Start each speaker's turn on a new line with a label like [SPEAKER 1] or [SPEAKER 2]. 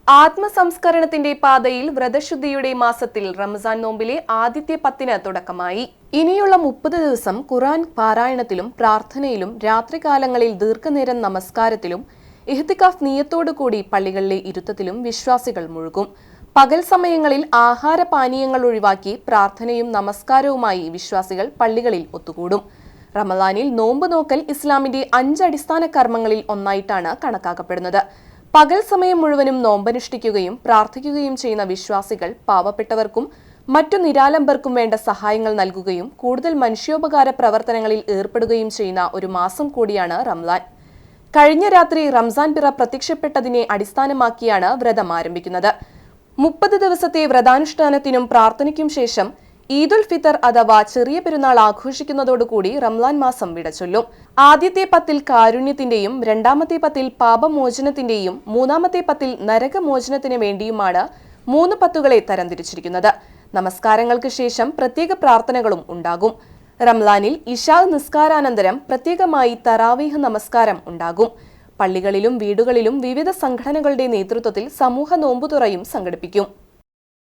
[SPEAKER 1] ആത്മസംസ്കരണത്തിന്റെ പാതയിൽ വ്രതശുദ്ധിയുടെ മാസത്തിൽ റംസാൻ നോമ്പിലെ ആദ്യത്തെ 10 തുടക്കമായി. ഇനിയുള്ള 30 ദിവസം ഖുർആൻ പാരായണത്തിലും പ്രാർത്ഥനയിലും രാത്രികാലങ്ങളിൽ ദീർഘനേരം നമസ്കാരത്തിലും ഇഹ്തികാഫ് നിയത്തോടുകൂടി പള്ളികളിലെ ഇരുത്തത്തിലും വിശ്വാസികൾ മുഴുകും. പകൽ സമയങ്ങളിൽ ആഹാരപാനീയങ്ങൾ ഒഴിവാക്കി പ്രാർത്ഥനയും നമസ്കാരവുമായി വിശ്വാസികൾ പള്ളികളിൽ ഒത്തുകൂടും. റമദാനിൽ നോമ്പ് നോക്കൽ ഇസ്ലാമിന്റെ 5 അടിസ്ഥാന കർമ്മങ്ങളിൽ ഒന്നായിട്ടാണ് കണക്കാക്കപ്പെടുന്നത്. പകൽ സമയം മുഴുവനും നോമ്പനുഷ്ഠിക്കുകയും പ്രാർത്ഥിക്കുകയും ചെയ്യുന്ന വിശ്വാസികൾ പാവപ്പെട്ടവർക്കും മറ്റു നിരാലംബർക്കും വേണ്ട സഹായങ്ങൾ നൽകുകയും കൂടുതൽ മനുഷ്യോപകാര പ്രവർത്തനങ്ങളിൽ ഏർപ്പെടുകയും ചെയ്യുന്ന ഒരു മാസം കൂടിയാണ് റംസാൻ. കഴിഞ്ഞ രാത്രി റംസാൻ പിറ പ്രത്യക്ഷപ്പെട്ടതിനെ അടിസ്ഥാനമാക്കിയാണ് വ്രതം ആരംഭിക്കുന്നത്. 30 ദിവസത്തെ വ്രതാനുഷ്ഠാനത്തിനും പ്രാർത്ഥനയ്ക്കും ശേഷം ഈദുൽ ഫിത്തർ അഥവാ ചെറിയ പെരുന്നാൾ ആഘോഷിക്കുന്നതോടുകൂടി റംസാൻ മാസം വിടചൊല്ലും. ആദ്യത്തെ 10 കാരുണ്യത്തിന്റെയും രണ്ടാമത്തെ 10 പാപമോചനത്തിന്റെയും മൂന്നാമത്തെ 10 നരകമോചനത്തിന് വേണ്ടിയുമാണ് 3 10കളെ തരംതിരിച്ചിരിക്കുന്നത്. നമസ്കാരങ്ങൾക്ക് ശേഷം പ്രത്യേക പ്രാർത്ഥനകളും ഉണ്ടാകും. റംസാനിൽ ഇശാ നിസ്കാരാനന്തരം പ്രത്യേകമായി തറാവീഹ് നമസ്കാരം ഉണ്ടാകും. പള്ളികളിലും വീടുകളിലും വിവിധ സംഘടനകളുടെ നേതൃത്വത്തിൽ സമൂഹ നോമ്പുതുറയും സംഘടിപ്പിക്കും.